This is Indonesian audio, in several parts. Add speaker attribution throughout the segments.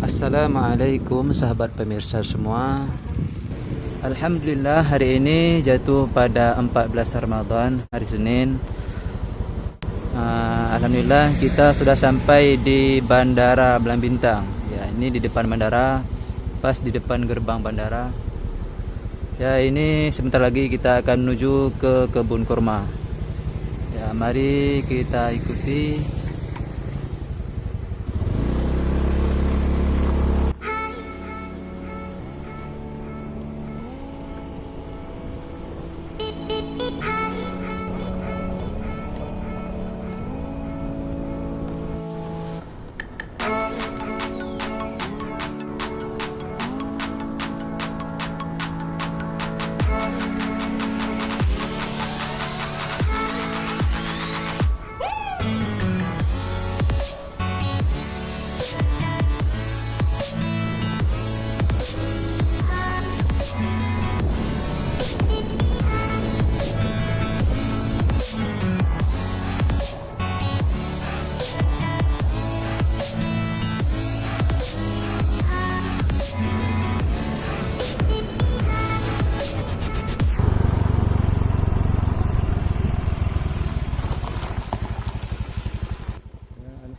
Speaker 1: Assalamualaikum sahabat pemirsa semua. Alhamdulillah hari ini jatuh pada 14 Ramadan, hari Senin. Alhamdulillah kita sudah sampai di Bandara Belambintang. Ya, ini di depan bandara, pas di depan gerbang bandara. Ya, ini sebentar lagi kita akan menuju ke kebun kurma. Ya, mari kita ikuti.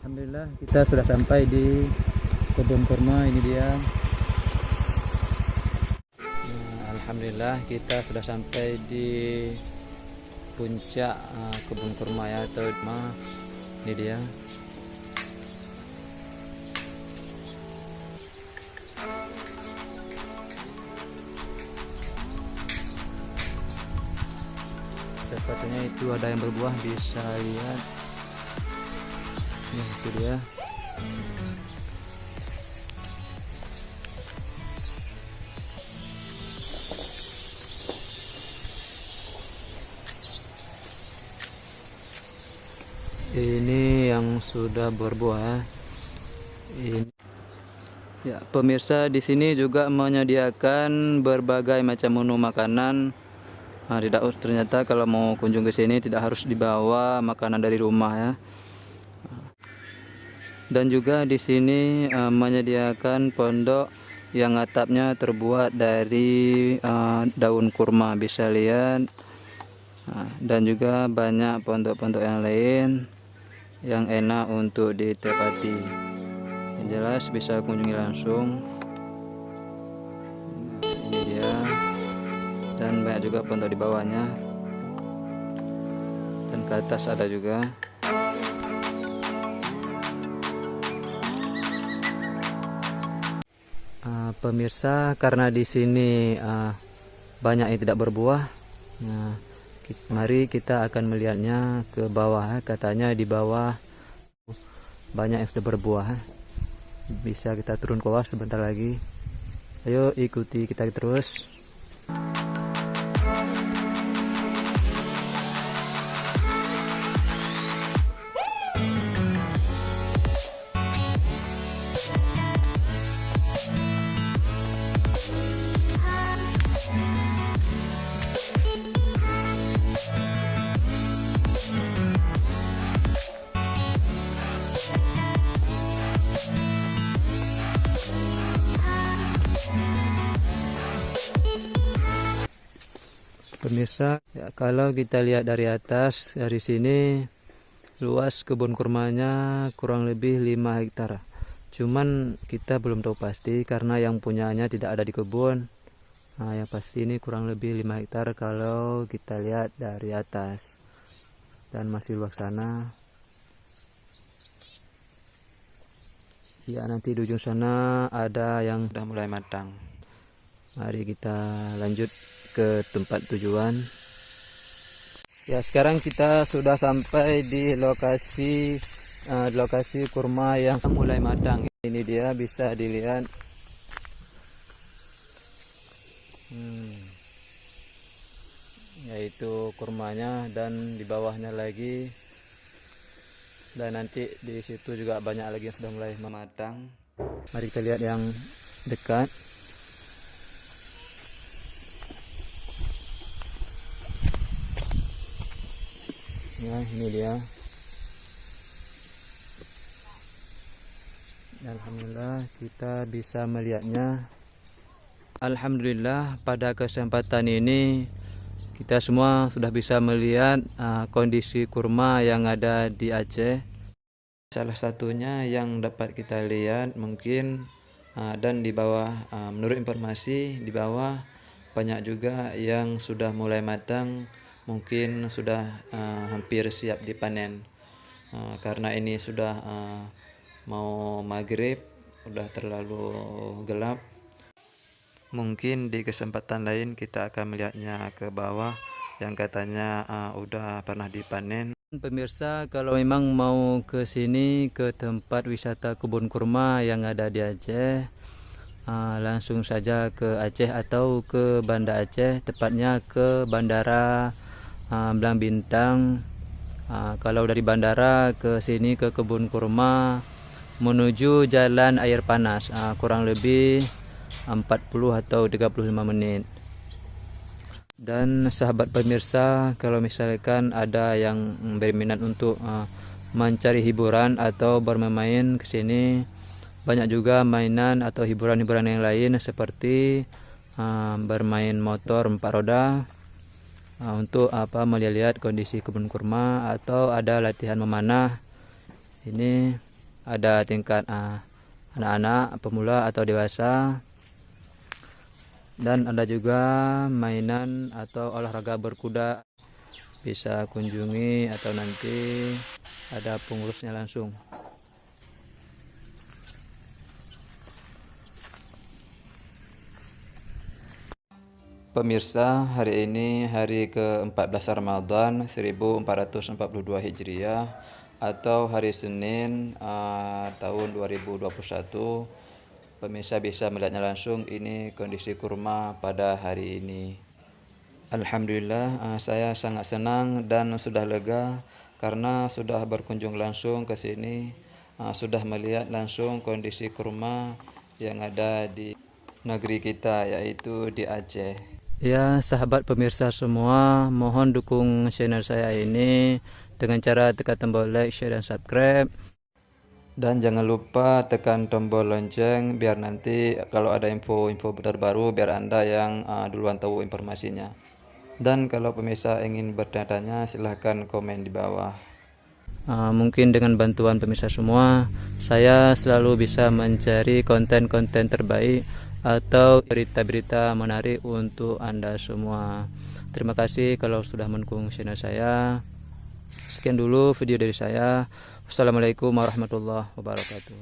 Speaker 1: Alhamdulillah kita sudah sampai di kebun kurma. Ini dia. Alhamdulillah kita sudah sampai di puncak kebun kurma ya, atau ini dia. Sepertinya itu ada yang berbuah, bisa lihat. Nah, itu dia. Ini yang sudah berbuah. Ini ya, pemirsa, di sini juga menyediakan berbagai macam menu makanan. Ternyata kalau mau kunjung ke sini tidak harus dibawa makanan dari rumah ya. Dan juga di sini menyediakan pondok yang atapnya terbuat dari daun kurma, bisa lihat. Dan juga banyak pondok-pondok yang lain yang enak untuk ditempati. Yang jelas bisa kunjungi langsung. Ini dia. Dan banyak juga pondok di bawahnya. Dan ke atas ada juga. Pemirsa, karena di sini banyak yang tidak berbuah, nah, mari kita akan melihatnya ke bawah. Katanya di bawah banyak yang sudah berbuah. Bisa kita turun ke bawah sebentar lagi. Ayo ikuti kita terus. Pemirsa, ya, kalau kita lihat dari atas, dari sini luas kebun kurmanya kurang lebih 5 hektar. Cuman kita belum tahu pasti karena yang punyanya tidak ada di kebun. Nah, yang pasti ini kurang lebih 5 hektar kalau kita lihat dari atas. Dan masih luas sana. Ya, nanti di ujung sana ada yang sudah mulai matang. Mari kita lanjut ke tempat tujuan. Ya, sekarang kita sudah sampai di lokasi kurma yang mulai matang. Ini dia, bisa dilihat. Yaitu kurmanya, dan di bawahnya lagi. Dan nanti di situ juga banyak lagi yang sudah mulai matang. Mari kita lihat yang dekat. Ya, ini dia. Alhamdulillah kita bisa melihatnya. Alhamdulillah pada kesempatan ini kita semua sudah bisa melihat kondisi kurma yang ada di Aceh. Salah satunya yang dapat kita lihat mungkin dan di bawah menurut informasi di bawah banyak juga yang sudah mulai matang, mungkin sudah hampir siap dipanen. Karena ini sudah mau maghrib, udah terlalu gelap. Mungkin di kesempatan lain kita akan melihatnya ke bawah yang katanya udah pernah dipanen. Pemirsa, kalau memang mau ke sini ke tempat wisata kebun kurma yang ada di Aceh, langsung saja ke Aceh atau ke Banda Aceh, tepatnya ke Bandara Belang Bintang. Kalau dari bandara ke sini ke kebun kurma menuju Jalan Air Panas, kurang lebih 40 atau 35 menit. Dan sahabat pemirsa, kalau misalkan ada yang berminat untuk mencari hiburan atau bermain ke sini, banyak juga mainan atau hiburan-hiburan yang lain seperti bermain motor 4 roda untuk melihat kondisi kebun kurma, atau ada latihan memanah. Ini ada tingkat anak-anak, pemula atau dewasa. Dan ada juga mainan atau olahraga berkuda, bisa kunjungi atau nanti ada pengurusnya langsung. Pemirsa, hari ini hari ke-14 Ramadan 1442 Hijriah atau hari Senin tahun 2021. Pemirsa bisa melihatnya langsung, ini kondisi kurma pada hari ini. Alhamdulillah, saya sangat senang dan sudah lega karena sudah berkunjung langsung ke sini, sudah melihat langsung kondisi kurma yang ada di negeri kita, yaitu di Aceh. Ya, sahabat pemirsa semua, mohon dukung channel saya ini dengan cara tekan tombol like, share, dan subscribe. Dan jangan lupa tekan tombol lonceng biar nanti kalau ada info-info terbaru biar Anda yang duluan tahu informasinya. Dan kalau pemirsa ingin bertanya, silahkan komen di bawah. Mungkin dengan bantuan pemirsa semua, saya selalu bisa mencari konten-konten terbaik atau berita-berita menarik untuk Anda semua. Terima kasih kalau sudah mendukung channel saya. Sekian dulu video dari saya. Wassalamualaikum warahmatullahi wabarakatuh.